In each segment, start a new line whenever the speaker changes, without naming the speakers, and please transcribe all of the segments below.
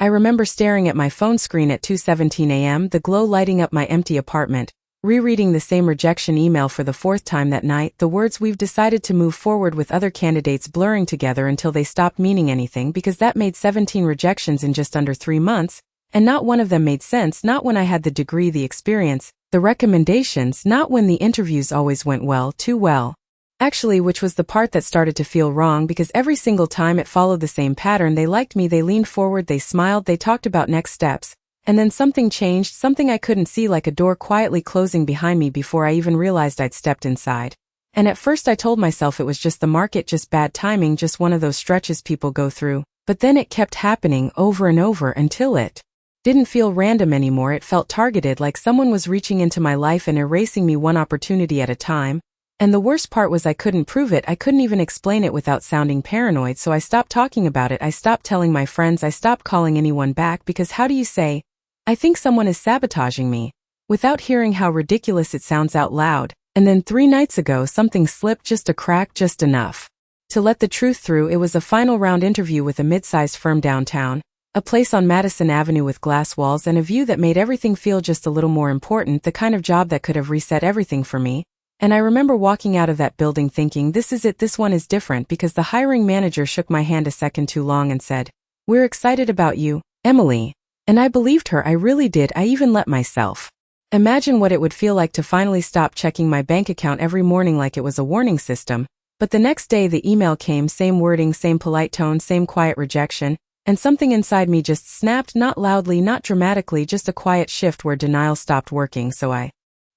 I remember staring at my phone screen at 2:17 a.m., the glow lighting up my empty apartment, rereading the same rejection email for the fourth time that night, the words "we've decided to move forward with other candidates" blurring together until they stopped meaning anything, because that made 17 rejections in just under 3 months, and not one of them made sense, not when I had the degree, the experience, the recommendations, not when the interviews always went well, too well. Actually, which was the part that started to feel wrong, because every single time it followed the same pattern. They liked me, they leaned forward, they smiled, they talked about next steps, and then something changed, something I couldn't see, like a door quietly closing behind me before I even realized I'd stepped inside. And at first I told myself it was just the market, just bad timing, just one of those stretches people go through, but then it kept happening over and over until it didn't feel random anymore. It felt targeted, like someone was reaching into my life and erasing me one opportunity at a time. And the worst part was I couldn't prove it, I couldn't even explain it without sounding paranoid, so I stopped talking about it, I stopped telling my friends, I stopped calling anyone back, because how do you say, "I think someone is sabotaging me," without hearing how ridiculous it sounds out loud? And then 3 nights ago something slipped, just a crack, just enough to let the truth through. It was a final round interview with a mid-sized firm downtown, a place on Madison Avenue with glass walls and a view that made everything feel just a little more important, the kind of job that could have reset everything for me. And I remember walking out of that building thinking, this is it, this one is different, because the hiring manager shook my hand a second too long and said, "We're excited about you, Emily." And I believed her, I really did. I even let myself imagine what it would feel like to finally stop checking my bank account every morning like it was a warning system. But the next day the email came, same wording, same polite tone, same quiet rejection, and something inside me just snapped, not loudly, not dramatically, just a quiet shift where denial stopped working. So I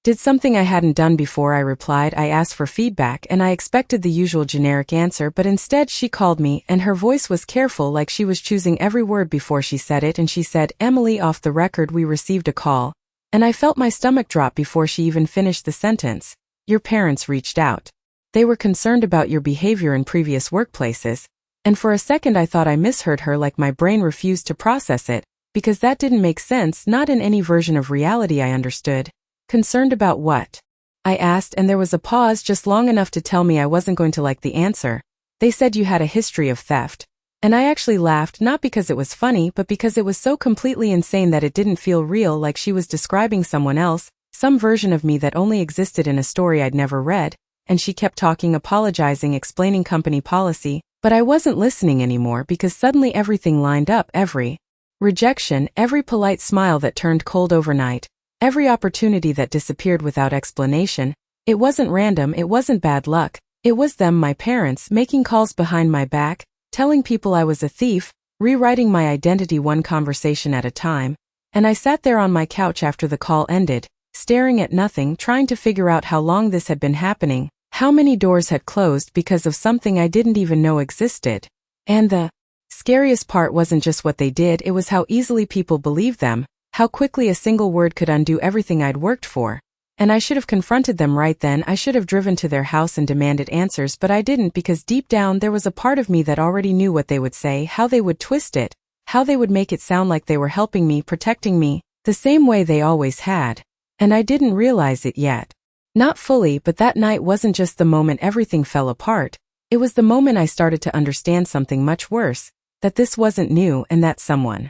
did something I hadn't done before. I replied, I asked for feedback, and I expected the usual generic answer, but instead she called me, and her voice was careful, like she was choosing every word before she said it, and she said, "Emily, off the record, we received a call." And I felt my stomach drop before she even finished the sentence. "Your parents reached out. They were concerned about your behavior in previous workplaces." And for a second I thought I misheard her, like my brain refused to process it, because that didn't make sense, not in any version of reality I understood. "Concerned about what?" I asked, and there was a pause just long enough to tell me I wasn't going to like the answer. "They said you had a history of theft." And I actually laughed, not because it was funny, but because it was so completely insane that it didn't feel real, like she was describing someone else, some version of me that only existed in a story I'd never read. And she kept talking, apologizing, explaining company policy, but I wasn't listening anymore, because suddenly everything lined up, every rejection, every polite smile that turned cold overnight, every opportunity that disappeared without explanation. It wasn't random, it wasn't bad luck, it was them, my parents, making calls behind my back, telling people I was a thief, rewriting my identity one conversation at a time. And I sat there on my couch after the call ended, staring at nothing, trying to figure out how long this had been happening, how many doors had closed because of something I didn't even know existed. And the scariest part wasn't just what they did, it was how easily people believed them, how quickly a single word could undo everything I'd worked for. And I should have confronted them right then, I should have driven to their house and demanded answers, but I didn't, because deep down there was a part of me that already knew what they would say, how they would twist it, how they would make it sound like they were helping me, protecting me, the same way they always had. And I didn't realize it yet. Not fully, but that night wasn't just the moment everything fell apart. It was the moment I started to understand something much worse, that this wasn't new and that someone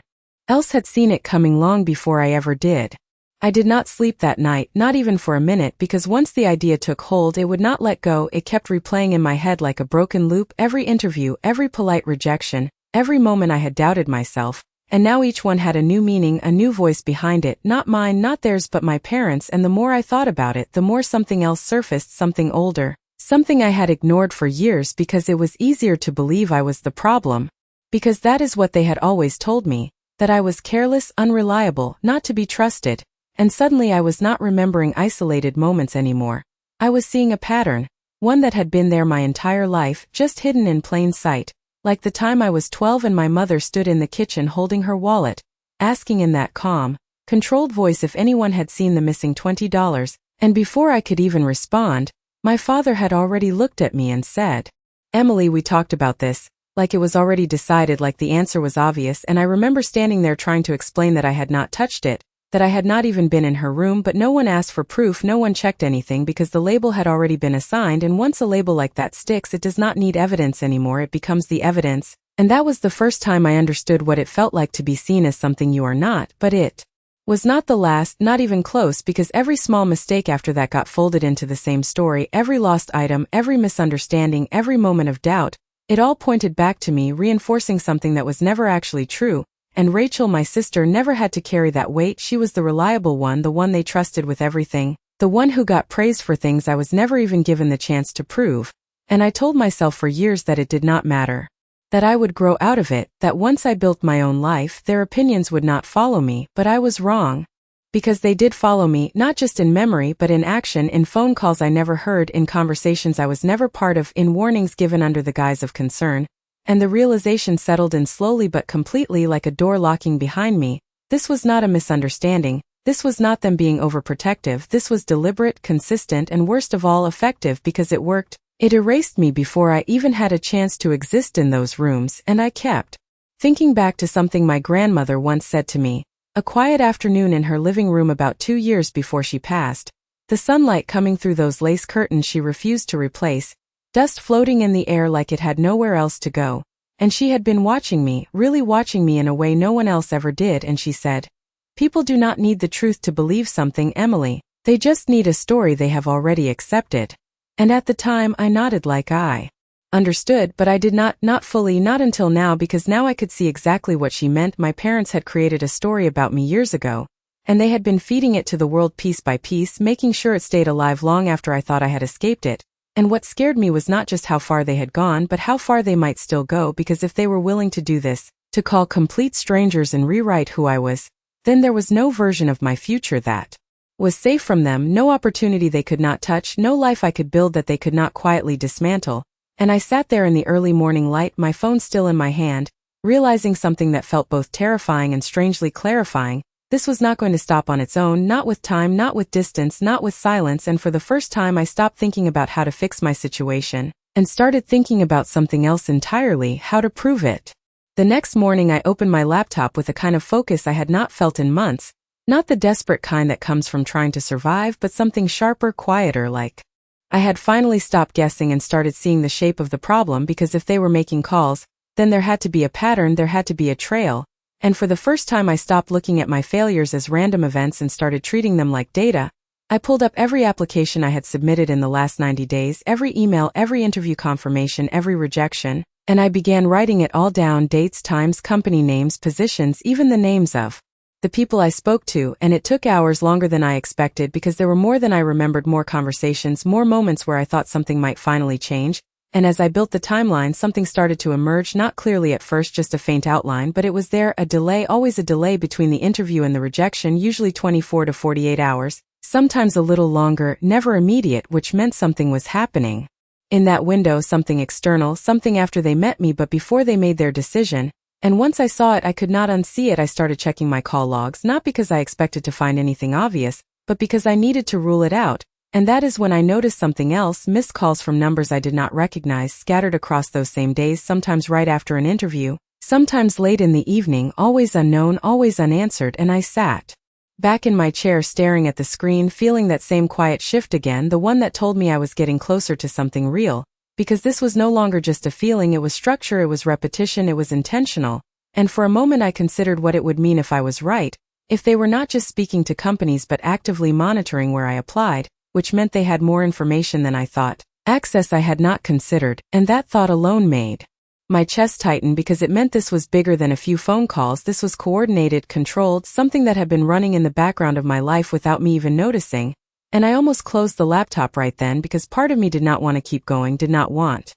else had seen it coming long before I ever did. I did not sleep that night, not even for a minute, because once the idea took hold, it would not let go. It kept replaying in my head like a broken loop, every interview, every polite rejection, every moment I had doubted myself, and now each one had a new meaning, a new voice behind it, not mine, not theirs, but my parents. And the more I thought about it, the more something else surfaced, something older, something I had ignored for years because it was easier to believe I was the problem. Because that is what they had always told me, that I was careless, unreliable, not to be trusted. And suddenly I was not remembering isolated moments anymore. I was seeing a pattern, one that had been there my entire life, just hidden in plain sight, like the time I was 12 and my mother stood in the kitchen holding her wallet, asking in that calm, controlled voice if anyone had seen the missing $20, and before I could even respond, my father had already looked at me and said, "Emily, we talked about this," like it was already decided, like the answer was obvious. And I remember standing there trying to explain that I had not touched it, that I had not even been in her room, but no one asked for proof, no one checked anything, because the label had already been assigned, and once a label like that sticks, it does not need evidence anymore, it becomes the evidence. And that was the first time I understood what it felt like to be seen as something you are not, but it was not the last, not even close, because every small mistake after that got folded into the same story, every lost item, every misunderstanding, every moment of doubt, it all pointed back to me, reinforcing something that was never actually true. And Rachel, my sister, never had to carry that weight. She was the reliable one, the one they trusted with everything, the one who got praised for things I was never even given the chance to prove. And I told myself for years that it did not matter, that I would grow out of it, that once I built my own life, their opinions would not follow me, but I was wrong. Because they did follow me, not just in memory but in action, in phone calls I never heard, in conversations I was never part of, in warnings given under the guise of concern. And the realization settled in slowly but completely, like a door locking behind me. This was not a misunderstanding. This was not them being overprotective. This was deliberate, consistent, and worst of all, effective, because it worked. It erased me before I even had a chance to exist in those rooms, and I kept thinking back to something my grandmother once said to me. A quiet afternoon in her living room about 2 years before she passed. The sunlight coming through those lace curtains she refused to replace. Dust floating in the air like it had nowhere else to go. And she had been watching me, really watching me in a way no one else ever did, and she said, "People do not need the truth to believe something, Emily. They just need a story they have already accepted." And at the time I nodded like I understood, but I did not fully, not until now, because now I could see exactly what she meant. My parents had created a story about me years ago, and they had been feeding it to the world piece by piece, making sure it stayed alive long after I thought I had escaped it. And what scared me was not just how far they had gone, but how far they might still go, because if they were willing to do this, to call complete strangers and rewrite who I was, then there was no version of my future that was safe from them, no opportunity they could not touch, no life I could build that they could not quietly dismantle. And I sat there in the early morning light, my phone still in my hand, realizing something that felt both terrifying and strangely clarifying. This was not going to stop on its own, not with time, not with distance, not with silence, and for the first time I stopped thinking about how to fix my situation, and started thinking about something else entirely, how to prove it. The next morning I opened my laptop with a kind of focus I had not felt in months. Not the desperate kind that comes from trying to survive, but something sharper, quieter, like I had finally stopped guessing and started seeing the shape of the problem, because if they were making calls, then there had to be a pattern, there had to be a trail. And for the first time I stopped looking at my failures as random events and started treating them like data. I pulled up every application I had submitted in the last 90 days, every email, every interview confirmation, every rejection, and I began writing it all down: dates, times, company names, positions, even the names of the people I spoke to. And it took hours, longer than I expected, because there were more than I remembered, more conversations, more moments where I thought something might finally change. And as I built the timeline, something started to emerge, not clearly at first, just a faint outline, but it was there, a delay, always a delay between the interview and the rejection, usually 24 to 48 hours, sometimes a little longer, never immediate, which meant something was happening in that window, something external, something after they met me but before they made their decision. And once I saw it, I could not unsee it. I started checking my call logs, not because I expected to find anything obvious, but because I needed to rule it out. And that is when I noticed something else: missed calls from numbers I did not recognize, scattered across those same days, sometimes right after an interview, sometimes late in the evening, always unknown, always unanswered. And I sat back in my chair staring at the screen, feeling that same quiet shift again, the one that told me I was getting closer to something real. Because this was no longer just a feeling, it was structure, it was repetition, it was intentional. And for a moment I considered what it would mean if I was right, if they were not just speaking to companies but actively monitoring where I applied, which meant they had more information than I thought, access I had not considered, and that thought alone made my chest tighten, because it meant this was bigger than a few phone calls. This was coordinated, controlled, something that had been running in the background of my life without me even noticing. And I almost closed the laptop right then, because part of me did not want to keep going, did not want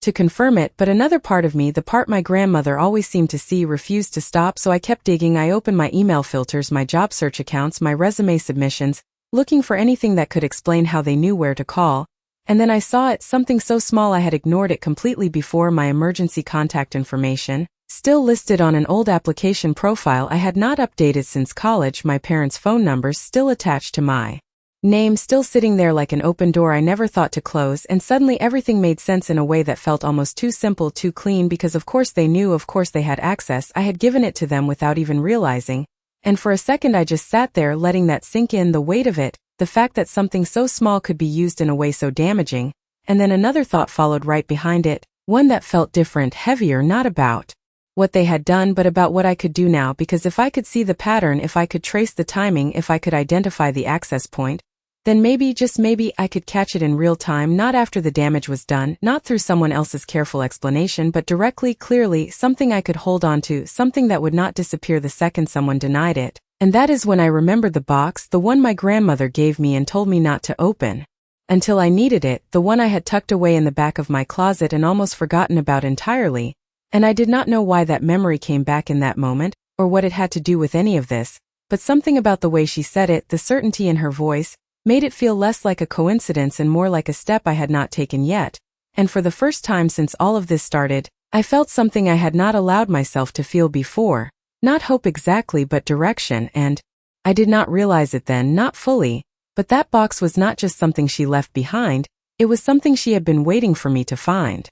to confirm it, but another part of me, the part my grandmother always seemed to see, refused to stop. So I kept digging. I opened my email filters, my job search accounts, my resume submissions, looking for anything that could explain how they knew where to call. And then I saw it, something so small I had ignored it completely before: my emergency contact information, still listed on an old application profile I had not updated since college, my parents' phone numbers still attached to my name, still sitting there like an open door I never thought to close. And suddenly everything made sense in a way that felt almost too simple, too clean, because of course they knew, of course they had access, I had given it to them without even realizing. And for a second I just sat there, letting that sink in, the weight of it, the fact that something so small could be used in a way so damaging. And then another thought followed right behind it: One that felt different, heavier, not about what they had done but about what I could do now, because if I could see the pattern, if I could trace the timing, if I could identify the access point, then maybe, just maybe, I could catch it in real time, not after the damage was done, not through someone else's careful explanation, but directly, clearly, something I could hold on to, something that would not disappear the second someone denied it. And that is when I remembered the box, the one my grandmother gave me and told me not to open until I needed it, the one I had tucked away in the back of my closet and almost forgotten about entirely. And I did not know why that memory came back in that moment, or what it had to do with any of this, but something about the way she said it, the certainty in her voice, made it feel less like a coincidence and more like a step I had not taken yet. And for the first time since all of this started, I felt something I had not allowed myself to feel before. Not hope exactly, but direction, and I did not realize it then, not fully, but that box was not just something she left behind, it was something she had been waiting for me to find.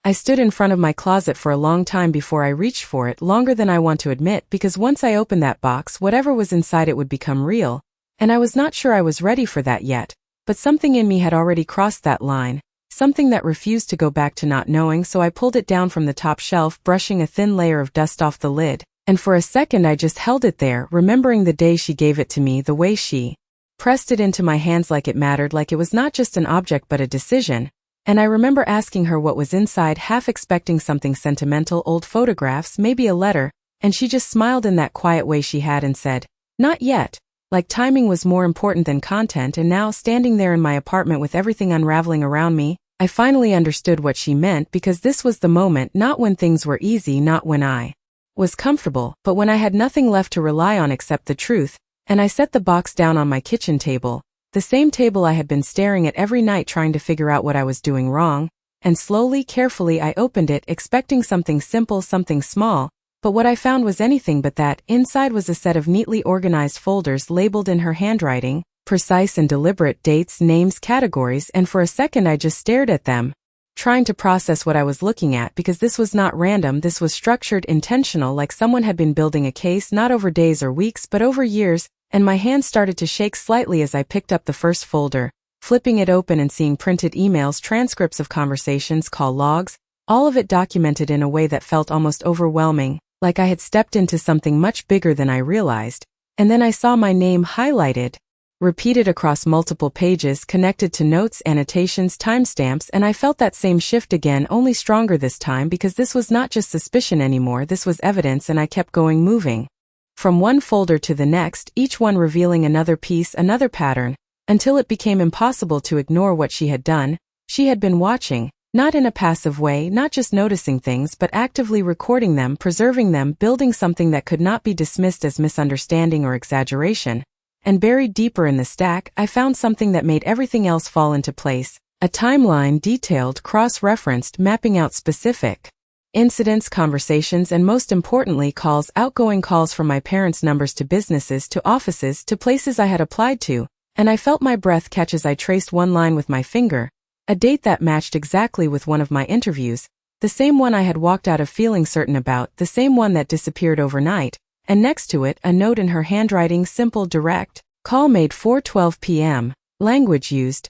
I stood in front of my closet for a long time before I reached for it, longer than I want to admit, because once I opened that box, whatever was inside it would become real, and I was not sure I was ready for that yet, but something in me had already crossed that line, something that refused to go back to not knowing, so I pulled it down from the top shelf, brushing a thin layer of dust off the lid, and for a second I just held it there, remembering the day she gave it to me, the way she pressed it into my hands like it mattered, like it was not just an object but a decision. And I remember asking her what was inside, half expecting something sentimental, old photographs, maybe a letter, and she just smiled in that quiet way she had and said, "Not yet," like timing was more important than content. And now, standing there in my apartment with everything unraveling around me, I finally understood what she meant, because this was the moment, not when things were easy, not when I was comfortable, but when I had nothing left to rely on except the truth, and I set the box down on my kitchen table. The same table I had been staring at every night trying to figure out what I was doing wrong, and slowly, carefully I opened it, expecting something simple, something small, but what I found was anything but that. Inside was a set of neatly organized folders labeled in her handwriting, precise and deliberate, dates, names, categories, and for a second I just stared at them, trying to process what I was looking at, because this was not random, this was structured, intentional, like someone had been building a case, not over days or weeks, but over years. And my hand started to shake slightly as I picked up the first folder, flipping it open and seeing printed emails, transcripts of conversations, call logs, all of it documented in a way that felt almost overwhelming, like I had stepped into something much bigger than I realized. And then I saw my name highlighted, repeated across multiple pages, connected to notes, annotations, timestamps, and I felt that same shift again, only stronger this time, because this was not just suspicion anymore, this was evidence, and I kept going, moving from one folder to the next, each one revealing another piece, another pattern, until it became impossible to ignore what she had done. She had been watching, not in a passive way, not just noticing things, but actively recording them, preserving them, building something that could not be dismissed as misunderstanding or exaggeration. And buried deeper in the stack, I found something that made everything else fall into place, a timeline, detailed, cross-referenced, mapping out specific incidents, conversations, and most importantly, calls, outgoing calls from my parents' numbers to businesses, to offices, to places I had applied to, and I felt my breath catch as I traced one line with my finger, a date that matched exactly with one of my interviews, the same one I had walked out of feeling certain about, the same one that disappeared overnight, and next to it, a note in her handwriting, simple, direct, call made 4:12 p.m., language used,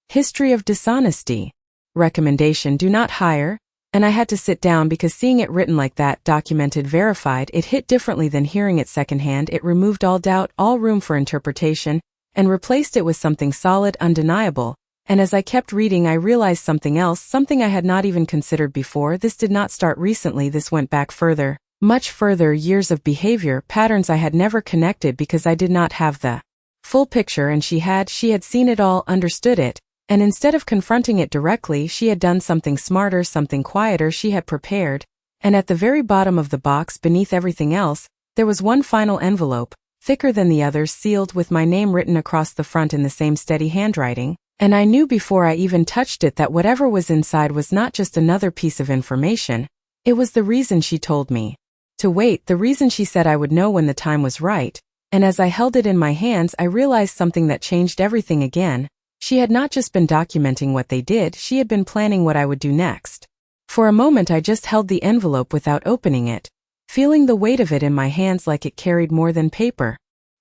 history of dishonesty, recommendation, do not hire. And I had to sit down, because seeing it written like that, documented, verified, it hit differently than hearing it secondhand. It removed all doubt, all room for interpretation, and replaced it with something solid, undeniable. And as I kept reading, I realized something else, something I had not even considered before. This did not start recently, this went back further, much further, years of behavior, patterns I had never connected because I did not have the full picture, and she had seen it all, understood it. And instead of confronting it directly, she had done something smarter, something quieter. She had prepared, and at the very bottom of the box, beneath everything else, there was one final envelope, thicker than the others, sealed, with my name written across the front in the same steady handwriting, and I knew before I even touched it that whatever was inside was not just another piece of information, it was the reason she told me to wait, the reason she said I would know when the time was right. And as I held it in my hands, I realized something that changed everything again. She had not just been documenting what they did, she had been planning what I would do next. For a moment I just held the envelope without opening it, feeling the weight of it in my hands, like it carried more than paper,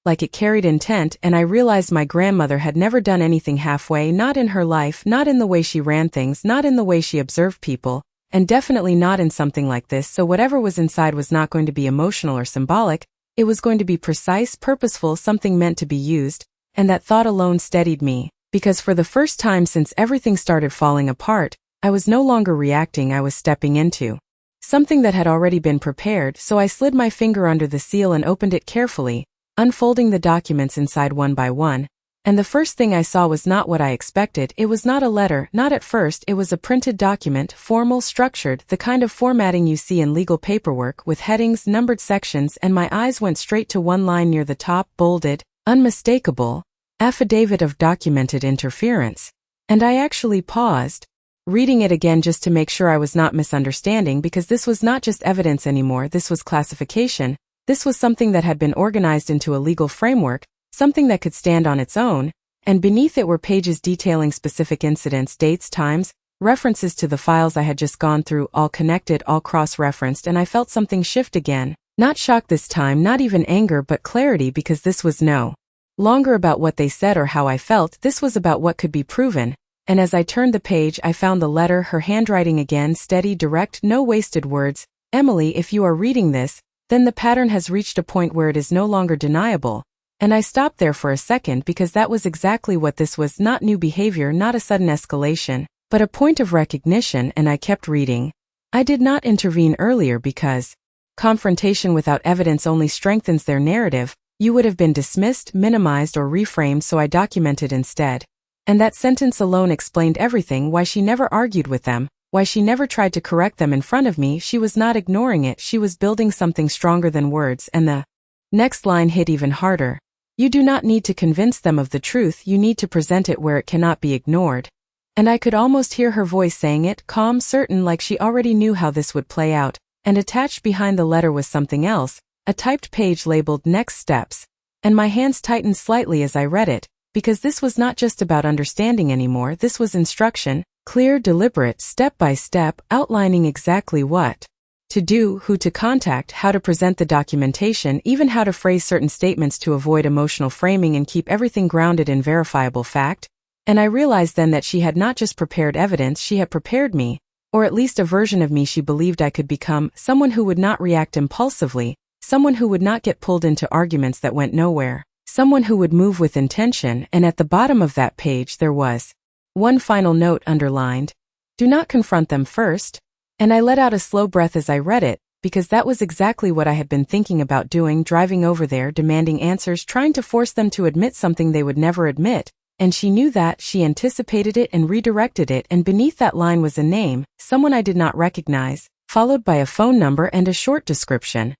like it carried intent, and I realized my grandmother had never done anything halfway, not in her life, not in the way she ran things, not in the way she observed people, and definitely not in something like this, so whatever was inside was not going to be emotional or symbolic, it was going to be precise, purposeful, something meant to be used, and that thought alone steadied me, because for the first time since everything started falling apart, I was no longer reacting, I was stepping into something that had already been prepared, so I slid my finger under the seal and opened it carefully, unfolding the documents inside one by one, and the first thing I saw was not what I expected. It was not a letter, not at first. It was a printed document, formal, structured, the kind of formatting you see in legal paperwork, with headings, numbered sections, and my eyes went straight to one line near the top, bolded, unmistakable, affidavit of documented interference. And I actually paused, reading it again just to make sure I was not misunderstanding, because this was not just evidence anymore, this was classification, this was something that had been organized into a legal framework, something that could stand on its own, and beneath it were pages detailing specific incidents, dates, times, references to the files I had just gone through, all connected, all cross-referenced, and I felt something shift again. Not shock this time, not even anger, but clarity, because this was no longer about what they said or how I felt, this was about what could be proven. And as I turned the page, I found the letter, her handwriting again, steady, direct, no wasted words. Emily, if you are reading this, then the pattern has reached a point where it is no longer deniable. And I stopped there for a second, because that was exactly what this was, not new behavior, not a sudden escalation, but a point of recognition, and I kept reading. I did not intervene earlier because confrontation without evidence only strengthens their narrative. You would have been dismissed, minimized, or reframed, so I documented instead. And that sentence alone explained everything, why she never argued with them, why she never tried to correct them in front of me. She was not ignoring it, she was building something stronger than words. And the next line hit even harder. You do not need to convince them of the truth, you need to present it where it cannot be ignored. And I could almost hear her voice saying it, calm, certain, like she already knew how this would play out. And attached behind the letter was something else, a typed page labeled Next Steps. And my hands tightened slightly as I read it, because this was not just about understanding anymore, this was instruction, clear, deliberate, step by step, outlining exactly what to do, who to contact, how to present the documentation, even how to phrase certain statements to avoid emotional framing and keep everything grounded in verifiable fact. And I realized then that she had not just prepared evidence, she had prepared me, or at least a version of me she believed I could become, someone who would not react impulsively, someone who would not get pulled into arguments that went nowhere, someone who would move with intention. And at the bottom of that page there was one final note underlined: do not confront them first. And I let out a slow breath as I read it, because that was exactly what I had been thinking about doing, driving over there, demanding answers, trying to force them to admit something they would never admit. And she knew that, she anticipated it and redirected it, and beneath that line was a name, someone I did not recognize, followed by a phone number and a short description.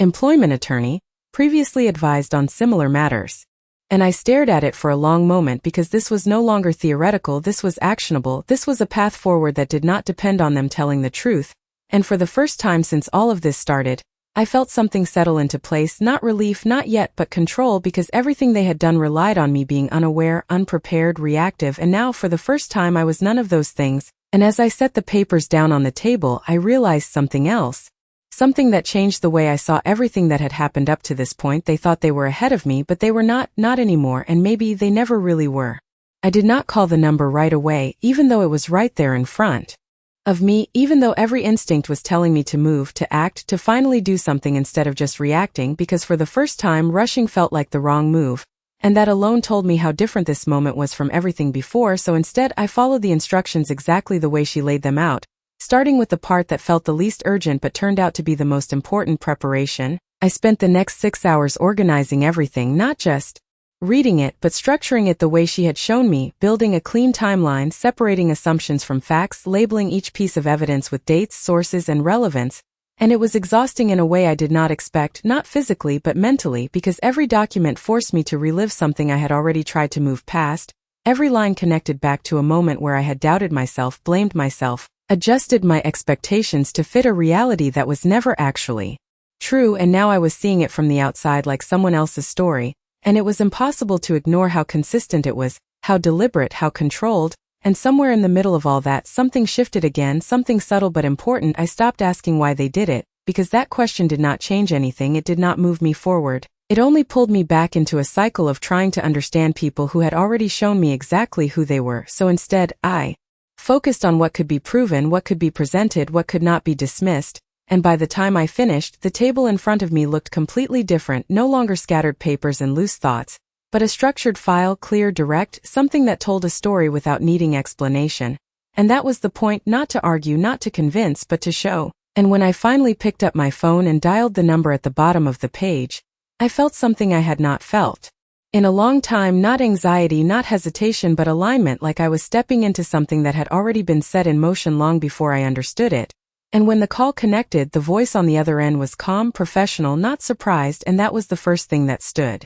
Employment attorney, previously advised on similar matters. And I stared at it for a long moment, because this was no longer theoretical, this was actionable, this was a path forward that did not depend on them telling the truth. And for the first time since all of this started, I felt something settle into place, not relief, not yet, but control, because everything they had done relied on me being unaware, unprepared, reactive, and now for the first time I was none of those things. And as I set the papers down on the table, I realized something else. Something that changed the way I saw everything that had happened up to this point. They thought they were ahead of me, but they were not anymore, and maybe they never really were. I did not call the number right away, even though it was right there in front of me, even though every instinct was telling me to move, to act, to finally do something instead of just reacting, because for the first time rushing felt like the wrong move. And that alone told me how different this moment was from everything before, so instead I followed the instructions exactly the way she laid them out. Starting with the part that felt the least urgent but turned out to be the most important, preparation. I spent the next 6 hours organizing everything, not just reading it, but structuring it the way she had shown me, building a clean timeline, separating assumptions from facts, labeling each piece of evidence with dates, sources, and relevance. And it was exhausting in a way I did not expect, not physically but mentally, because every document forced me to relive something I had already tried to move past. Every line connected back to a moment where I had doubted myself, blamed myself, adjusted my expectations to fit a reality that was never actually true, and now I was seeing it from the outside like someone else's story, and it was impossible to ignore how consistent it was, how deliberate, how controlled. And somewhere in the middle of all that, something shifted again, something subtle but important. I stopped asking why they did it, because that question did not change anything, it did not move me forward. It only pulled me back into a cycle of trying to understand people who had already shown me exactly who they were. So instead, I focused on what could be proven, what could be presented, what could not be dismissed, and by the time I finished, the table in front of me looked completely different, no longer scattered papers and loose thoughts, but a structured file, clear, direct, something that told a story without needing explanation. And that was the point, not to argue, not to convince, but to show. And when I finally picked up my phone and dialed the number at the bottom of the page, I felt something I had not felt in a long time, not anxiety, not hesitation, but alignment, like I was stepping into something that had already been set in motion long before I understood it. And when the call connected, the voice on the other end was calm, professional, not surprised, and that was the first thing that stood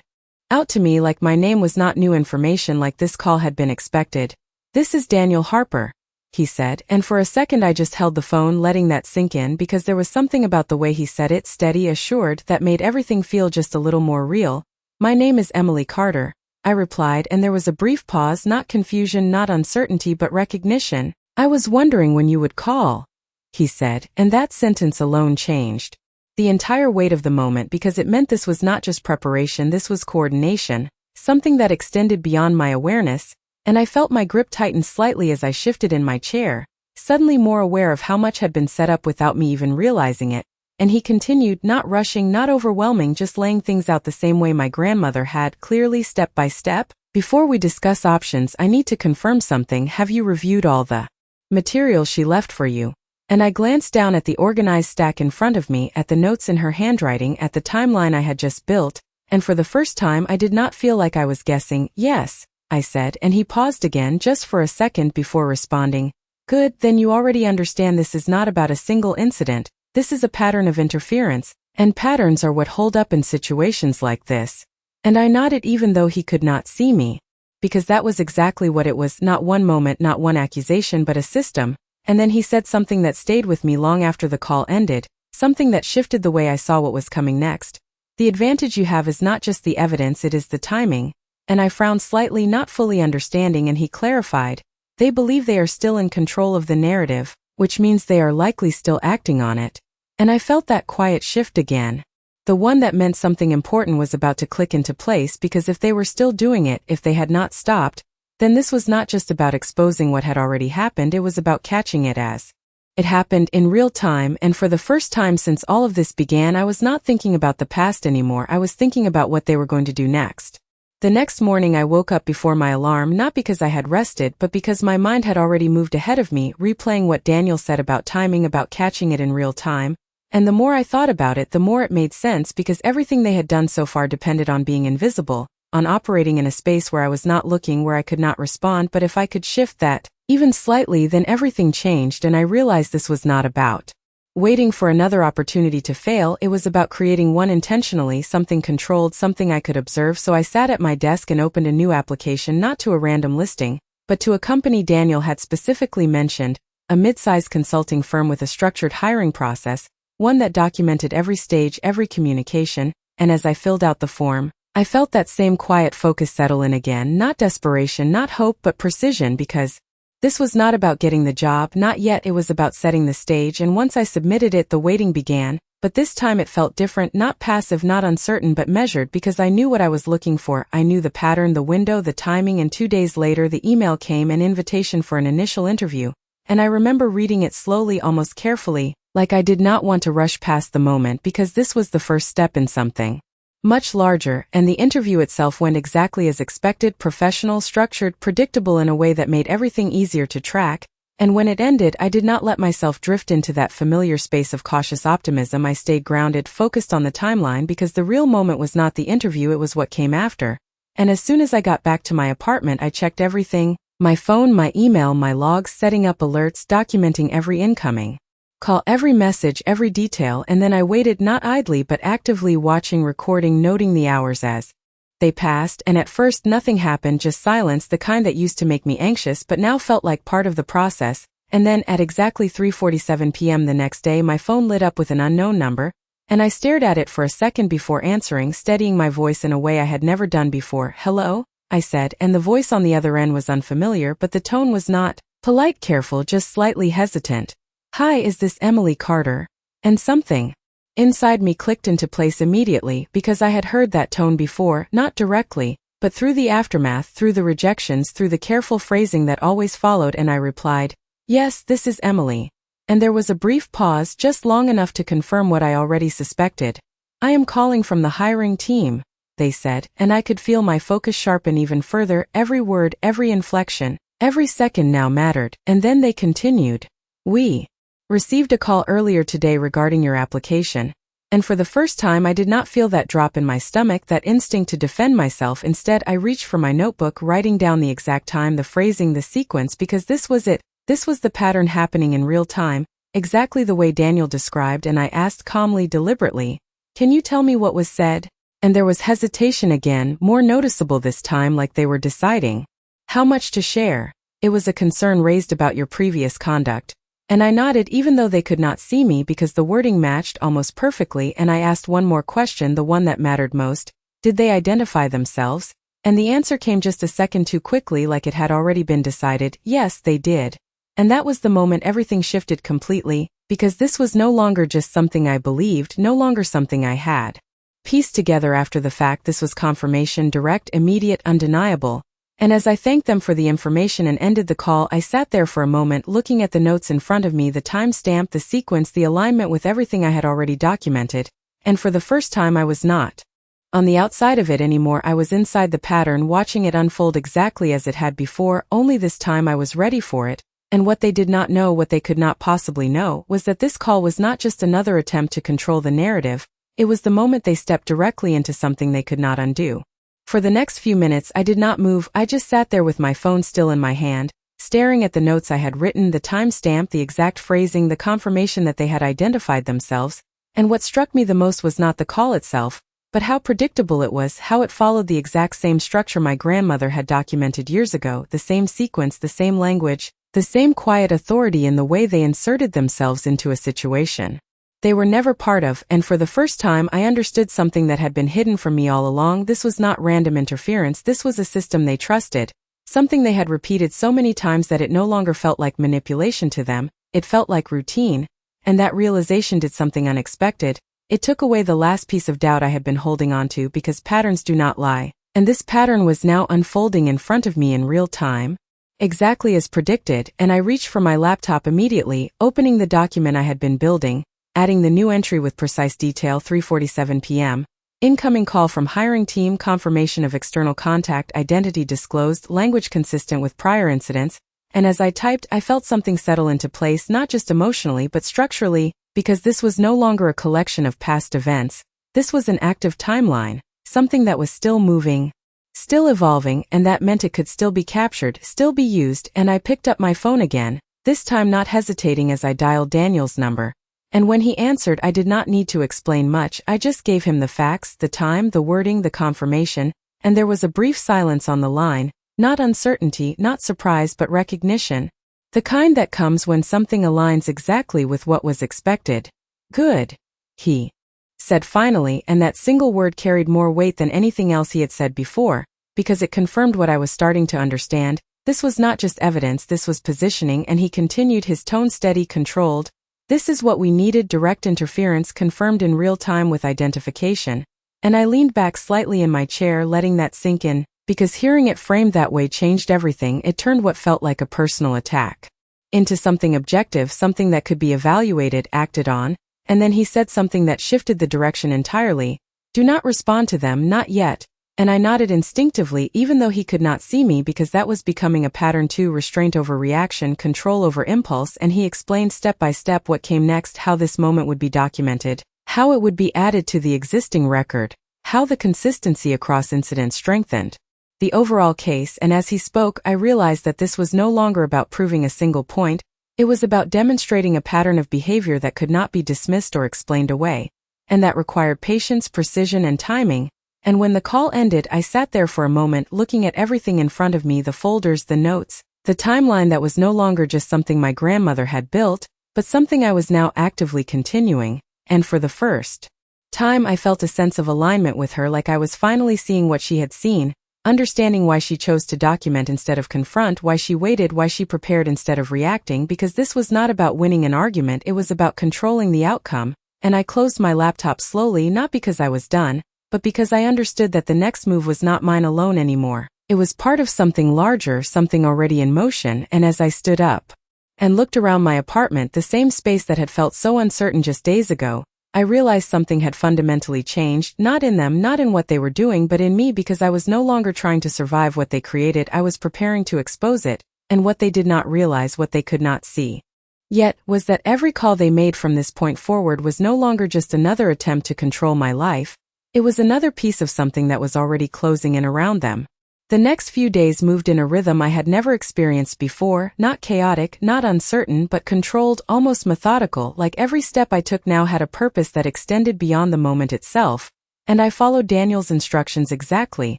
out to me. Like my name was not new information, like this call had been expected. "This is Daniel Harper," he said, and for a second I just held the phone, letting that sink in, because there was something about the way he said it, steady, assured, that made everything feel just a little more real. "My name is Emily Carter," I replied, and there was a brief pause, not confusion, not uncertainty, but recognition. "I was wondering when you would call," he said, and that sentence alone changed the entire weight of the moment, because it meant this was not just preparation, this was coordination, something that extended beyond my awareness, and I felt my grip tighten slightly as I shifted in my chair, suddenly more aware of how much had been set up without me even realizing it. And he continued, not rushing, not overwhelming, just laying things out the same way my grandmother had, clearly, step by step. "Before we discuss options, I need to confirm something. Have you reviewed all the material she left for you?" And I glanced down at the organized stack in front of me, at the notes in her handwriting, at the timeline I had just built, and for the first time I did not feel like I was guessing. "Yes," I said, and he paused again just for a second before responding. "Good, then you already understand this is not about a single incident. This is a pattern of interference, and patterns are what hold up in situations like this." And I nodded even though he could not see me, because that was exactly what it was, not one moment, not one accusation, but a system. And then he said something that stayed with me long after the call ended, something that shifted the way I saw what was coming next. "The advantage you have is not just the evidence, it is the timing." And I frowned slightly, not fully understanding, and he clarified, "They believe they are still in control of the narrative, which means they are likely still acting on it." And I felt that quiet shift again. The one that meant something important was about to click into place, because if they were still doing it, if they had not stopped, then this was not just about exposing what had already happened, it was about catching it as it happened in real time. And for the first time since all of this began, I was not thinking about the past anymore, I was thinking about what they were going to do next. The next morning I woke up before my alarm, not because I had rested, but because my mind had already moved ahead of me, replaying what Daniel said about timing, about catching it in real time. And the more I thought about it, the more it made sense, because everything they had done so far depended on being invisible, on operating in a space where I was not looking, where I could not respond. But if I could shift that, even slightly, then everything changed, and I realized this was not about waiting for another opportunity to fail, it was about creating one intentionally, something controlled, something I could observe. So I sat at my desk and opened a new application, not to a random listing, but to a company Daniel had specifically mentioned, a mid-sized consulting firm with a structured hiring process, one that documented every stage, every communication. And as I filled out the form, I felt that same quiet focus settle in again, not desperation, not hope, but precision, because this was not about getting the job, not yet, it was about setting the stage. And once I submitted it, the waiting began, but this time it felt different, not passive, not uncertain, but measured, because I knew what I was looking for. I knew the pattern, the window, the timing, and 2 days later the email came, an invitation for an initial interview. And I remember reading it slowly, almost carefully, like I did not want to rush past the moment, because this was the first step in something much larger. And the interview itself went exactly as expected, professional, structured, predictable, in a way that made everything easier to track. And when it ended, I did not let myself drift into that familiar space of cautious optimism. I stayed grounded, focused on the timeline, because the real moment was not the interview, it was what came after. And as soon as I got back to my apartment, I checked everything, my phone, my email, my logs, setting up alerts, documenting every incoming call, every message, every detail. And then I waited, not idly but actively, watching, recording, noting the hours as they passed. And at first nothing happened, just silence, the kind that used to make me anxious but now felt like part of the process. And then at exactly 3:47 p.m. the next day, my phone lit up with an unknown number, and I stared at it for a second before answering, steadying my voice in a way I had never done before. "Hello?" I said, and the voice on the other end was unfamiliar, but the tone was not polite, careful, just slightly hesitant. "Hi, is this Emily Carter?" And something inside me clicked into place immediately, because I had heard that tone before, not directly, but through the aftermath, through the rejections, through the careful phrasing that always followed. And I replied, Yes, this is Emily. And there was a brief pause, just long enough to confirm what I already suspected. I am calling from the hiring team, they said, and I could feel my focus sharpen even further. Every word, every inflection, every second now mattered. And then they continued. We received a call earlier today regarding your application. And for the first time I did not feel that drop in my stomach, that instinct to defend myself. Instead, I reached for my notebook, writing down the exact time, the phrasing, the sequence, because this was it. This was the pattern happening in real time, exactly the way Daniel described, and I asked calmly, deliberately, "Can you tell me what was said?" And there was hesitation again, more noticeable this time, like they were deciding how much to share. It was a concern raised about your previous conduct. And I nodded, even though they could not see me, because the wording matched almost perfectly, and I asked one more question, the one that mattered most. Did they identify themselves? And the answer came just a second too quickly, like it had already been decided. Yes, they did. And that was the moment everything shifted completely, because this was no longer just something I believed, no longer something I had pieced together after the fact. This was confirmation, direct, immediate, undeniable. And as I thanked them for the information and ended the call, I sat there for a moment, looking at the notes in front of me, the timestamp, the sequence, the alignment with everything I had already documented. And for the first time I was not on the outside of it anymore. I was inside the pattern, watching it unfold exactly as it had before, only this time I was ready for it. And what they did not know, what they could not possibly know, was that this call was not just another attempt to control the narrative. It was the moment they stepped directly into something they could not undo. For the next few minutes I did not move. I just sat there with my phone still in my hand, staring at the notes I had written, the timestamp, the exact phrasing, the confirmation that they had identified themselves. And what struck me the most was not the call itself, but how predictable it was, how it followed the exact same structure my grandmother had documented years ago, the same sequence, the same language, the same quiet authority in the way they inserted themselves into a situation they were never part of. And for the first time I understood something that had been hidden from me all along. This was not random interference, this was a system they trusted, something they had repeated so many times that it no longer felt like manipulation to them, it felt like routine. And that realization did something unexpected. It took away the last piece of doubt I had been holding on to, because patterns do not lie. And this pattern was now unfolding in front of me in real time, exactly as predicted. And I reached for my laptop immediately, opening the document I had been building, adding the new entry with precise detail. 3:47 p.m. Incoming call from hiring team, confirmation of external contact, identity disclosed, language consistent with prior incidents. And as I typed, I felt something settle into place, not just emotionally but structurally, because this was no longer a collection of past events. This was an active timeline, something that was still moving, still evolving, and that meant it could still be captured, still be used. And I picked up my phone again, this time not hesitating as I dialed Daniel's number. And when he answered, I did not need to explain much. I just gave him the facts, the time, the wording, the confirmation, and there was a brief silence on the line, not uncertainty, not surprise, but recognition. The kind that comes when something aligns exactly with what was expected. Good, he said finally, and that single word carried more weight than anything else he had said before, because it confirmed what I was starting to understand. This was not just evidence, this was positioning. And he continued, his tone steady, controlled. This is what we needed, direct interference confirmed in real time with identification. And I leaned back slightly in my chair, letting that sink in, because hearing it framed that way changed everything. It turned what felt like a personal attack into something objective, something that could be evaluated, acted on. And then he said something that shifted the direction entirely. Do not respond to them, not yet. And I nodded instinctively, even though he could not see me, because that was becoming a pattern too, restraint over reaction, control over impulse. And he explained step by step what came next, how this moment would be documented, how it would be added to the existing record, how the consistency across incidents strengthened the overall case. And as he spoke, I realized that this was no longer about proving a single point, it was about demonstrating a pattern of behavior that could not be dismissed or explained away, and that required patience, precision, and timing. And when the call ended, I sat there for a moment, looking at everything in front of me, the folders, the notes, the timeline that was no longer just something my grandmother had built, but something I was now actively continuing. And for the first time I felt a sense of alignment with her, like I was finally seeing what she had seen, understanding why she chose to document instead of confront, why she waited, why she prepared instead of reacting, because this was not about winning an argument, it was about controlling the outcome. And I closed my laptop slowly, not because I was done, but because I understood that the next move was not mine alone anymore. It was part of something larger, something already in motion. And as I stood up and looked around my apartment, the same space that had felt so uncertain just days ago, I realized something had fundamentally changed, not in them, not in what they were doing, but in me, because I was no longer trying to survive what they created. I was preparing to expose it, and what they did not realize, what they could not see yet, was that every call they made from this point forward was no longer just another attempt to control my life. It was another piece of something that was already closing in around them. The next few days moved in a rhythm I had never experienced before, not chaotic, not uncertain, but controlled, almost methodical, like every step I took now had a purpose that extended beyond the moment itself, and I followed Daniel's instructions exactly,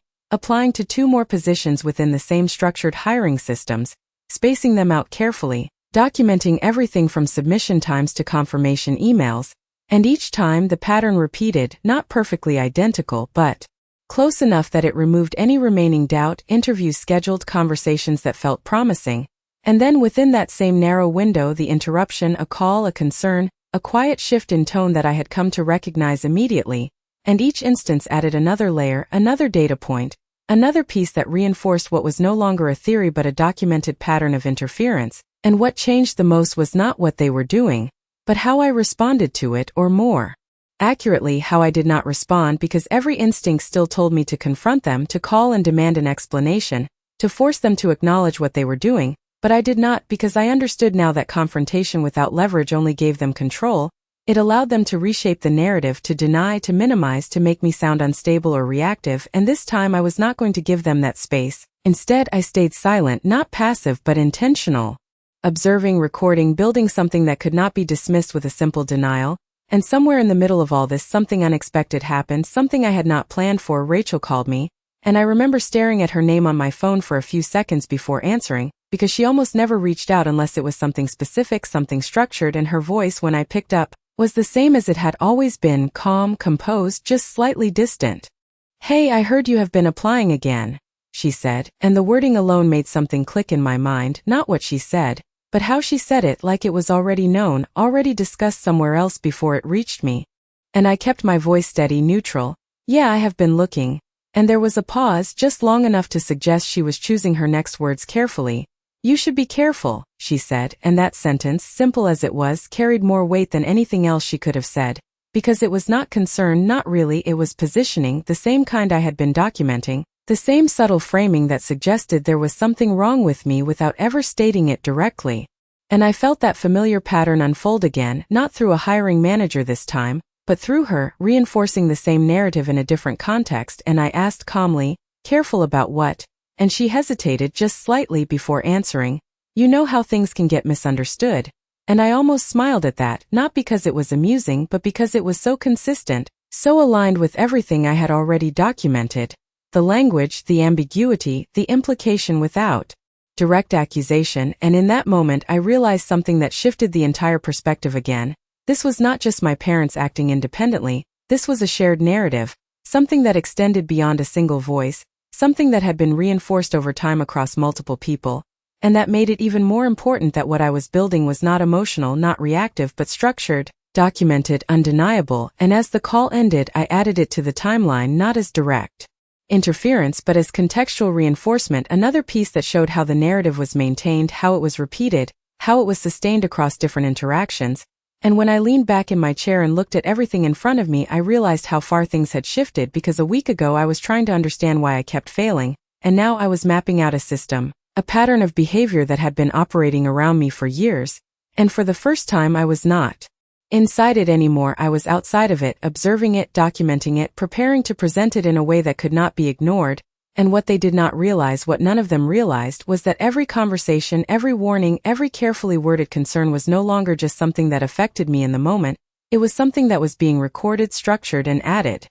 applying to 2 more positions within the same structured hiring systems, spacing them out carefully, documenting everything from submission times to confirmation emails, and each time the pattern repeated, not perfectly identical, but close enough that it removed any remaining doubt. Interviews scheduled, conversations that felt promising, and then within that same narrow window, the interruption, a call, a concern, a quiet shift in tone that I had come to recognize immediately, and each instance added another layer, another data point, another piece that reinforced what was no longer a theory but a documented pattern of interference. And what changed the most was not what they were doing, but how I responded to it, or more accurately, how I did not respond, because every instinct still told me to confront them, to call and demand an explanation, to force them to acknowledge what they were doing, but I did not, because I understood now that confrontation without leverage only gave them control. It allowed them to reshape the narrative, to deny, to minimize, to make me sound unstable or reactive, and this time I was not going to give them that space. Instead, I stayed silent, not passive but intentional. Observing, recording, building something that could not be dismissed with a simple denial. And somewhere in the middle of all this, something unexpected happened, something I had not planned for. Rachel called me, and I remember staring at her name on my phone for a few seconds before answering, because she almost never reached out unless it was something specific, something structured, and her voice, when I picked up, was the same as it had always been, calm, composed, just slightly distant. "Hey, I heard you have been applying again," she said, and the wording alone made something click in my mind, not what she said, but how she said it, like it was already known, already discussed somewhere else before it reached me. And I kept my voice steady, neutral. "Yeah, I have been looking." And there was a pause, just long enough to suggest she was choosing her next words carefully. "You should be careful," she said, and that sentence, simple as it was, carried more weight than anything else she could have said, because it was not concern, not really, it was positioning, the same kind I had been documenting, the same subtle framing that suggested there was something wrong with me without ever stating it directly. And I felt that familiar pattern unfold again, not through a hiring manager this time, but through her, reinforcing the same narrative in a different context. And I asked calmly, "Careful about what?" And she hesitated just slightly before answering, "You know how things can get misunderstood." And I almost smiled at that, not because it was amusing, but because it was so consistent, so aligned with everything I had already documented. The language, the ambiguity, the implication without direct accusation, and in that moment I realized something that shifted the entire perspective again. This was not just my parents acting independently, this was a shared narrative, something that extended beyond a single voice, something that had been reinforced over time across multiple people, and that made it even more important that what I was building was not emotional, not reactive, but structured, documented, undeniable. And as the call ended, I added it to the timeline, not as direct interference but as contextual reinforcement, another piece that showed how the narrative was maintained, how it was repeated, how it was sustained across different interactions. And when I leaned back in my chair and looked at everything in front of me, I realized how far things had shifted, because a week ago I was trying to understand why I kept failing, and now I was mapping out a system, a pattern of behavior that had been operating around me for years, and for the first time I was not inside it anymore. I was outside of it, observing it, documenting it, preparing to present it in a way that could not be ignored. And what they did not realize, what none of them realized, was that every conversation, every warning, every carefully worded concern was no longer just something that affected me in the moment. It was something that was being recorded, structured, and added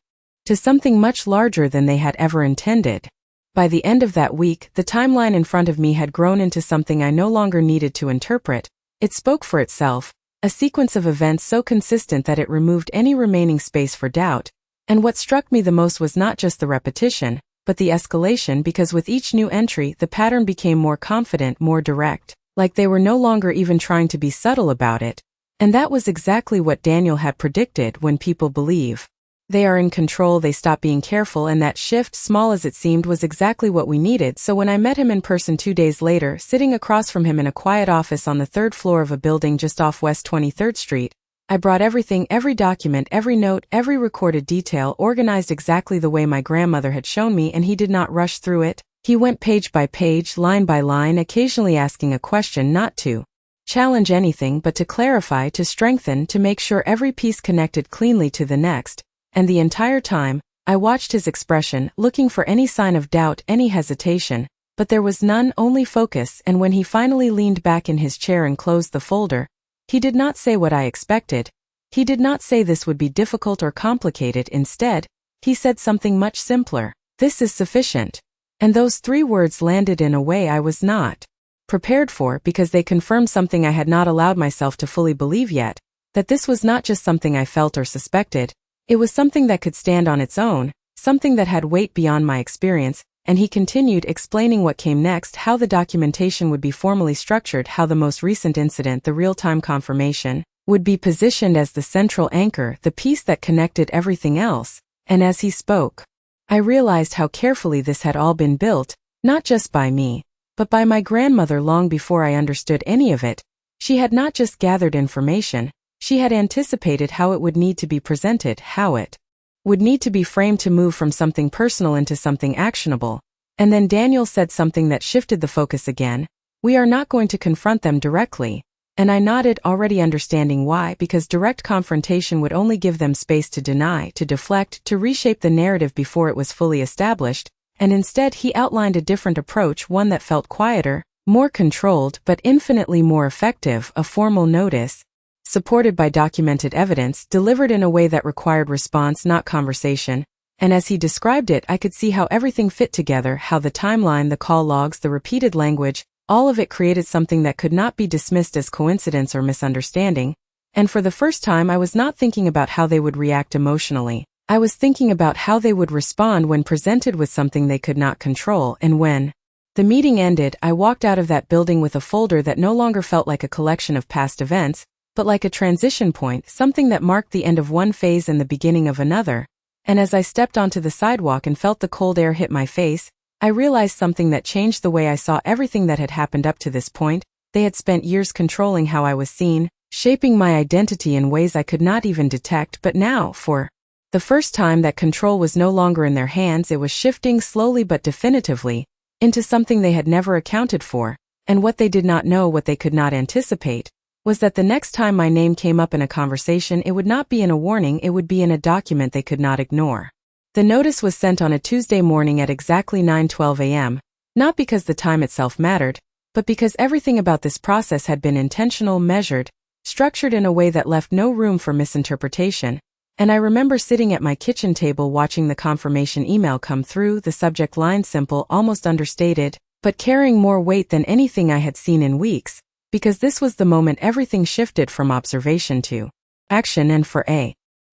to something much larger than they had ever intended. By the end of that week, the timeline in front of me had grown into something I no longer needed to interpret. It spoke for itself. A sequence of events so consistent that it removed any remaining space for doubt. And what struck me the most was not just the repetition, but the escalation, because with each new entry, the pattern became more confident, more direct, like they were no longer even trying to be subtle about it. And that was exactly what Daniel had predicted. When people believe They are in control, they stop being careful, and that shift, small as it seemed, was exactly what we needed. So when I met him in person 2 days later, sitting across from him in a quiet office on the 3rd floor of a building just off West 23rd Street, I brought everything, every document, every note, every recorded detail, organized exactly the way my grandmother had shown me, and he did not rush through it. He went page by page, line by line, occasionally asking a question, not to challenge anything but to clarify, to strengthen, to make sure every piece connected cleanly to the next. And the entire time, I watched his expression, looking for any sign of doubt, any hesitation, but there was none, only focus. And when he finally leaned back in his chair and closed the folder, he did not say what I expected. He did not say this would be difficult or complicated. Instead, he said something much simpler. This is sufficient. And those 3 words landed in a way I was not prepared for, because they confirmed something I had not allowed myself to fully believe yet, that this was not just something I felt or suspected. It was something that could stand on its own, something that had weight beyond my experience. And he continued, explaining what came next, how the documentation would be formally structured, how the most recent incident, the real-time confirmation, would be positioned as the central anchor, the piece that connected everything else. And as he spoke, I realized how carefully this had all been built, not just by me, but by my grandmother long before I understood any of it. She had not just gathered information, she had anticipated how it would need to be presented, how it would need to be framed to move from something personal into something actionable. And then Daniel said something that shifted the focus again. We are not going to confront them directly. And I nodded, already understanding why, because direct confrontation would only give them space to deny, to deflect, to reshape the narrative before it was fully established. And instead he outlined a different approach, one that felt quieter, more controlled, but infinitely more effective, a formal notice, supported by documented evidence, delivered in a way that required response, not conversation. And as he described it, I could see how everything fit together, how the timeline, the call logs, the repeated language, all of it created something that could not be dismissed as coincidence or misunderstanding. And for the first time, I was not thinking about how they would react emotionally. I was thinking about how they would respond when presented with something they could not control. And when the meeting ended, I walked out of that building with a folder that no longer felt like a collection of past events, but like a transition point, something that marked the end of one phase and the beginning of another. And as I stepped onto the sidewalk and felt the cold air hit my face, I realized something that changed the way I saw everything that had happened up to this point. They had spent years controlling how I was seen, shaping my identity in ways I could not even detect, but now, for the first time, that control was no longer in their hands. It was shifting slowly but definitively into something they had never accounted for. And what they did not know, what they could not anticipate, was that the next time my name came up in a conversation, it would not be in a warning, it would be in a document they could not ignore. The notice was sent on a Tuesday morning at exactly 9:12 a.m., not because the time itself mattered, but because everything about this process had been intentional, measured, structured in a way that left no room for misinterpretation. And I remember sitting at my kitchen table watching the confirmation email come through, the subject line simple, almost understated, but carrying more weight than anything I had seen in weeks. Because this was the moment everything shifted from observation to action. And for a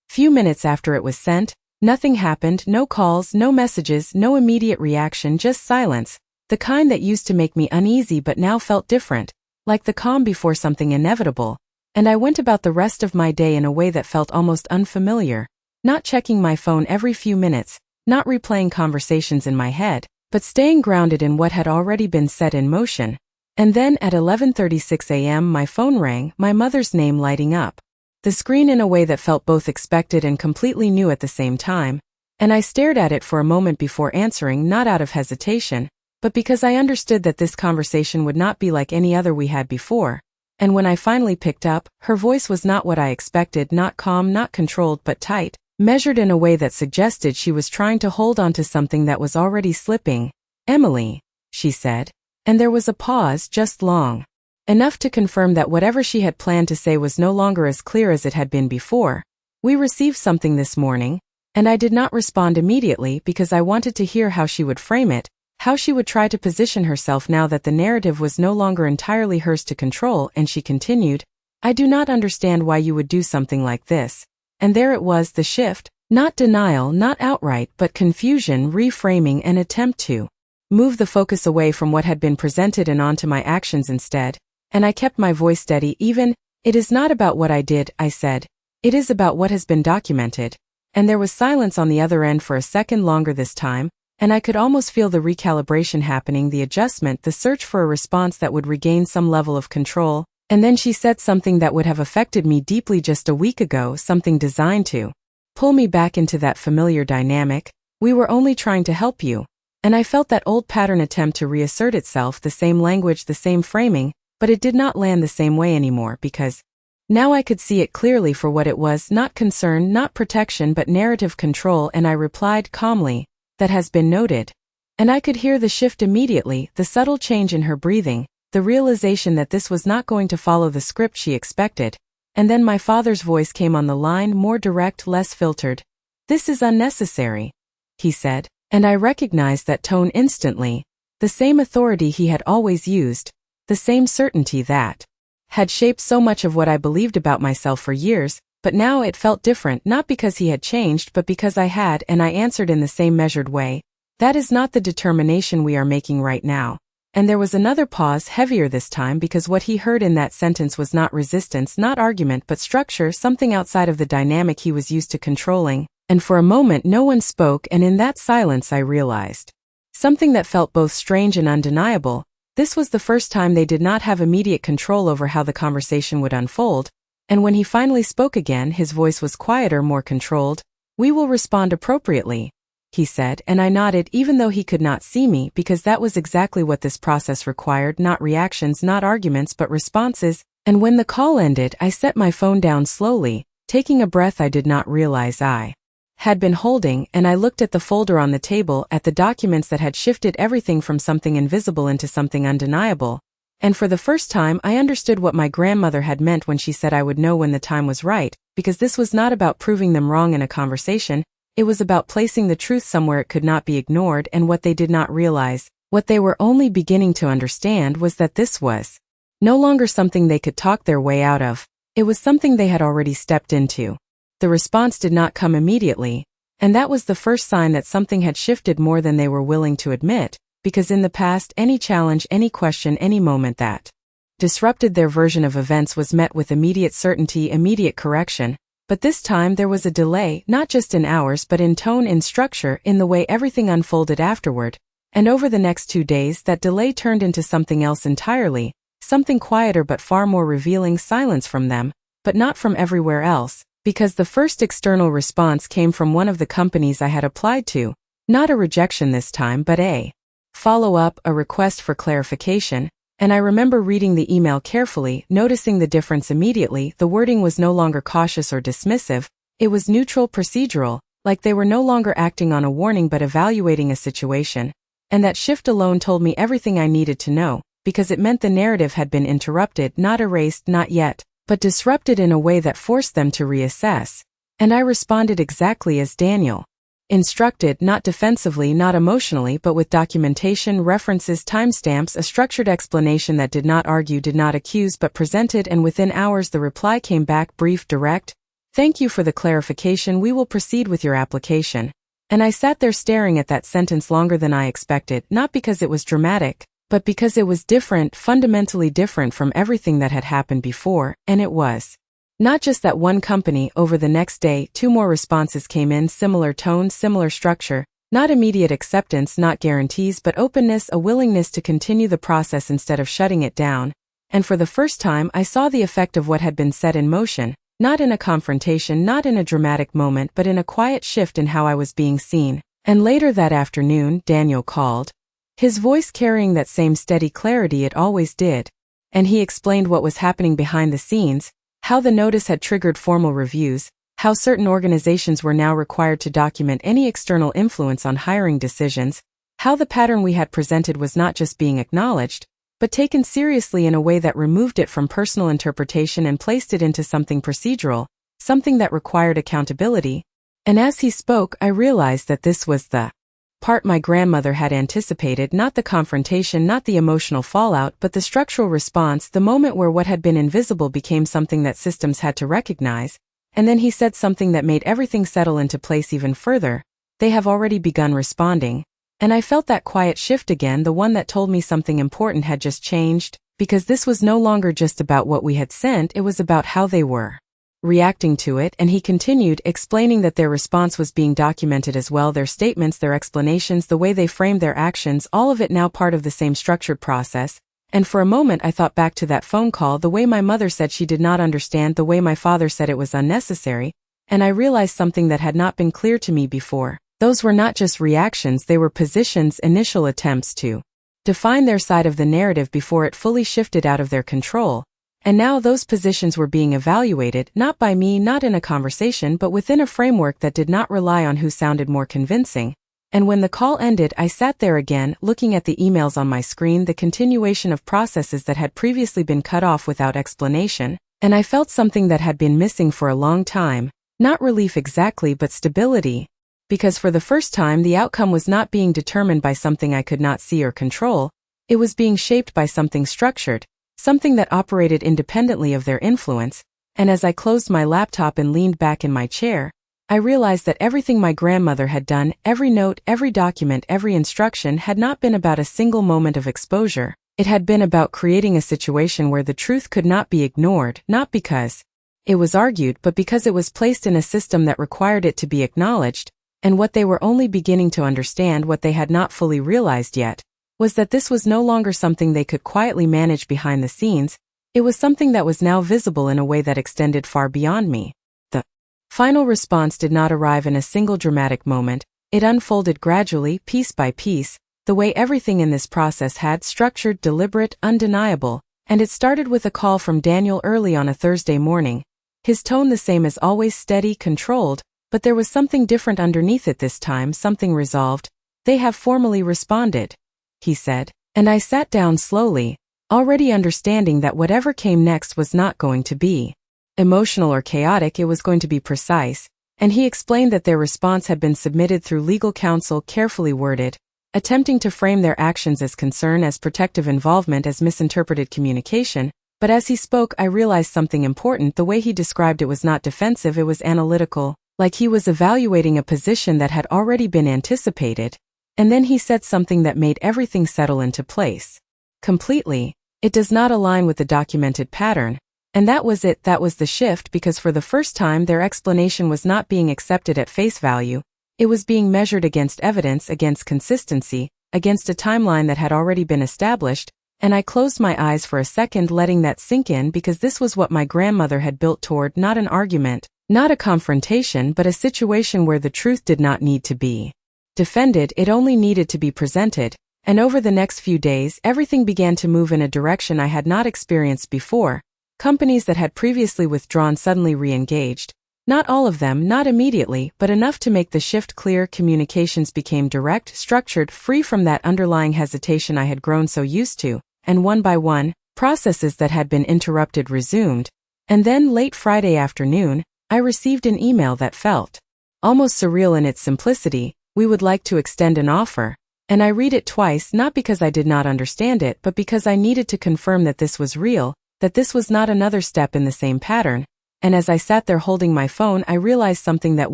few minutes after it was sent, nothing happened, no calls, no messages, no immediate reaction, just silence, the kind that used to make me uneasy but now felt different, like the calm before something inevitable. And I went about the rest of my day in a way that felt almost unfamiliar, not checking my phone every few minutes, not replaying conversations in my head, but staying grounded in what had already been set in motion. And then at 11:36 a.m. my phone rang, my mother's name lighting up the screen in a way that felt both expected and completely new at the same time. And I stared at it for a moment before answering, not out of hesitation, but because I understood that this conversation would not be like any other we had before. And when I finally picked up, her voice was not what I expected, not calm, not controlled, but tight, measured in a way that suggested she was trying to hold on to something that was already slipping. "Emily," she said. And there was a pause, just long enough to confirm that whatever she had planned to say was no longer as clear as it had been before. "We received something this morning." And I did not respond immediately because I wanted to hear how she would frame it, how she would try to position herself now that the narrative was no longer entirely hers to control. And she continued, "I do not understand why you would do something like this." And there it was, the shift, not denial, not outright, but confusion, reframing, an attempt to move the focus away from what had been presented and onto my actions instead. And I kept my voice steady. "It is not about what I did," I said. "It is about what has been documented." And there was silence on the other end for a second longer this time, and I could almost feel the recalibration happening, the adjustment, the search for a response that would regain some level of control. And then she said something that would have affected me deeply just a week ago, something designed to pull me back into that familiar dynamic. "We were only trying to help you." And I felt that old pattern attempt to reassert itself, the same language, the same framing, but it did not land the same way anymore, because now I could see it clearly for what it was, not concern, not protection, but narrative control. And I replied calmly, "That has been noted." And I could hear the shift immediately, the subtle change in her breathing, the realization that this was not going to follow the script she expected. And then my father's voice came on the line, more direct, less filtered. "This is unnecessary," he said, and I recognized that tone instantly, the same authority he had always used, the same certainty that had shaped so much of what I believed about myself for years. But now it felt different, not because he had changed, but because I had, and I answered in the same measured way, "That is not the determination we are making right now." And there was another pause, heavier this time, because what he heard in that sentence was not resistance, not argument, but structure, something outside of the dynamic he was used to controlling. And for a moment no one spoke, and in that silence I realized something that felt both strange and undeniable. This was the first time they did not have immediate control over how the conversation would unfold. And when he finally spoke again, his voice was quieter, more controlled. "We will respond appropriately," he said, and I nodded even though he could not see me, because that was exactly what this process required, not reactions, not arguments, but responses. And when the call ended, I set my phone down slowly, taking a breath I did not realize I had been holding, and I looked at the folder on the table, at the documents that had shifted everything from something invisible into something undeniable. And for the first time I understood what my grandmother had meant when she said I would know when the time was right, because this was not about proving them wrong in a conversation. It was about placing the truth somewhere it could not be ignored. And what they did not realize, what they were only beginning to understand, was that this was no longer something they could talk their way out of. It was something they had already stepped into. The response did not come immediately, and that was the first sign that something had shifted more than they were willing to admit, because in the past any challenge, any question, any moment that disrupted their version of events was met with immediate certainty, immediate correction. But this time there was a delay, not just in hours but in tone, in structure, in the way everything unfolded afterward. And over the next 2 days that delay turned into something else entirely, something quieter but far more revealing, silence from them, but not from everywhere else, because the first external response came from one of the companies I had applied to, not a rejection this time but a follow-up, a request for clarification. And I remember reading the email carefully, noticing the difference immediately. The wording was no longer cautious or dismissive, it was neutral, procedural, like they were no longer acting on a warning but evaluating a situation. And that shift alone told me everything I needed to know, because it meant the narrative had been interrupted, not erased, not yet, but disrupted in a way that forced them to reassess. And I responded exactly as Daniel instructed, not defensively, not emotionally, but with documentation, references, timestamps, a structured explanation that did not argue, did not accuse, but presented. And within hours the reply came back, brief, direct. "Thank you for the clarification. We will proceed with your application." And I sat there staring at that sentence longer than I expected, not because it was dramatic, but because it was different, fundamentally different from everything that had happened before. And it was not just that one company. Over the next day, 2 more responses came in, similar tone, similar structure, not immediate acceptance, not guarantees, but openness, a willingness to continue the process instead of shutting it down. And for the first time I saw the effect of what had been set in motion, not in a confrontation, not in a dramatic moment, but in a quiet shift in how I was being seen. And later that afternoon, Daniel called, his voice carrying that same steady clarity it always did. And he explained what was happening behind the scenes, how the notice had triggered formal reviews, how certain organizations were now required to document any external influence on hiring decisions, how the pattern we had presented was not just being acknowledged, but taken seriously in a way that removed it from personal interpretation and placed it into something procedural, something that required accountability. And as he spoke, I realized that this was the part my grandmother had anticipated, not the confrontation, not the emotional fallout, but the structural response, the moment where what had been invisible became something that systems had to recognize. And then he said something that made everything settle into place even further. "They have already begun responding." And I felt that quiet shift again, the one that told me something important had just changed, because this was no longer just about what we had sent, it was about how they were reacting to it, and he continued, explaining that their response was being documented as well, their statements, their explanations, the way they framed their actions, all of it now part of the same structured process. And for a moment I thought back to that phone call, the way my mother said she did not understand, the way my father said it was unnecessary, and I realized something that had not been clear to me before. Those were not just reactions, they were positions, initial attempts to define their side of the narrative before it fully shifted out of their control. And now those positions were being evaluated, not by me, not in a conversation, but within a framework that did not rely on who sounded more convincing. And when the call ended, I sat there again, looking at the emails on my screen, the continuation of processes that had previously been cut off without explanation, and I felt something that had been missing for a long time. Not relief exactly, but stability. Because for the first time the outcome was not being determined by something I could not see or control, it was being shaped by something structured, something that operated independently of their influence. And as I closed my laptop and leaned back in my chair, I realized that everything my grandmother had done, every note, every document, every instruction, had not been about a single moment of exposure. It had been about creating a situation where the truth could not be ignored, not because it was argued, but because it was placed in a system that required it to be acknowledged. And what they were only beginning to understand, what they had not fully realized yet, was that this was no longer something they could quietly manage behind the scenes. It was something that was now visible in a way that extended far beyond me. The final response did not arrive in a single dramatic moment. It unfolded gradually, piece by piece, the way everything in this process had, structured, deliberate, undeniable. And it started with a call from Daniel early on a Thursday morning. His tone the same as always, steady, controlled, but there was something different underneath it this time, something resolved. "They have formally responded," he said. And I sat down slowly, already understanding that whatever came next was not going to be emotional or chaotic, it was going to be precise. And he explained that their response had been submitted through legal counsel, carefully worded, attempting to frame their actions as concern, as protective involvement, as misinterpreted communication. But as he spoke, I realized something important. The way he described it was not defensive, it was analytical. Like he was evaluating a position that had already been anticipated. And then he said something that made everything settle into place. Completely. It does not align with the documented pattern. And that was it, that was the shift, because for the first time their explanation was not being accepted at face value. It was being measured against evidence, against consistency, against a timeline that had already been established. And I closed my eyes for a second, letting that sink in, because this was what my grandmother had built toward, not an argument. Not a confrontation, but a situation where the truth did not need to be defended, it only needed to be presented. And over the next few days, everything began to move in a direction I had not experienced before. Companies that had previously withdrawn suddenly re-engaged. Not all of them, not immediately, but enough to make the shift clear. Communications became direct, structured, free from that underlying hesitation I had grown so used to. And one by one, processes that had been interrupted resumed. And then late Friday afternoon, I received an email that felt almost surreal in its simplicity. "We would like to extend an offer." And I read it twice, not because I did not understand it, but because I needed to confirm that this was real, that this was not another step in the same pattern. And as I sat there holding my phone, I realized something that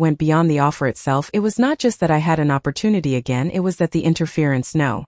went beyond the offer itself. It was not just that I had an opportunity again, it was that the interference no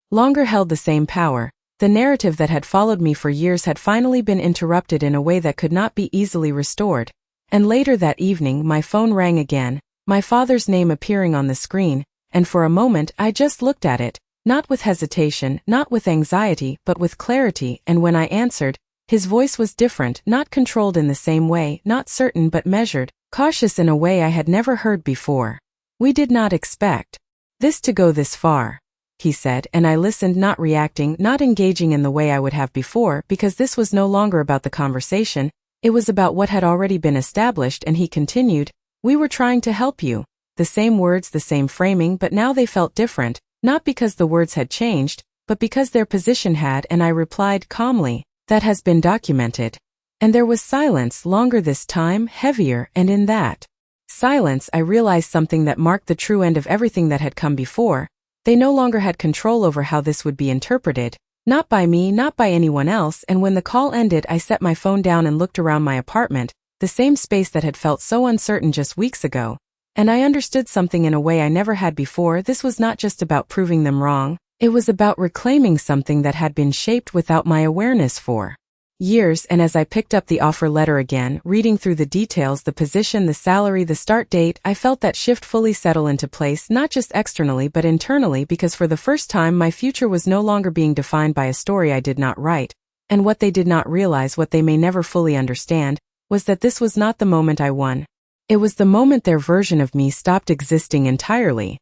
longer held the same power. The narrative that had followed me for years had finally been interrupted in a way that could not be easily restored. And later that evening my phone rang again, my father's name appearing on the screen, and for a moment I just looked at it, not with hesitation, not with anxiety, but with clarity. And when I answered, his voice was different, not controlled in the same way, not certain but measured, cautious in a way I had never heard before. "We did not expect this to go this far," he said, and I listened, not reacting, not engaging in the way I would have before, because this was no longer about the conversation. It was about what had already been established. And he continued, "We were trying to help you." The same words, the same framing, but now they felt different, not because the words had changed, but because their position had. And I replied calmly, "That has been documented." And there was silence, longer this time, heavier, and in that silence I realized something that marked the true end of everything that had come before. They no longer had control over how this would be interpreted. Not by me, not by anyone else. And when the call ended, I set my phone down and looked around my apartment, the same space that had felt so uncertain just weeks ago. And I understood something in a way I never had before. This was not just about proving them wrong. It was about reclaiming something that had been shaped without my awareness for years, and as I picked up the offer letter again, reading through the details, the position, the salary, the start date, I felt that shift fully settle into place, not just externally but internally, because for the first time my future was no longer being defined by a story I did not write. And what they did not realize, what they may never fully understand, was that this was not the moment I won. It was the moment their version of me stopped existing entirely.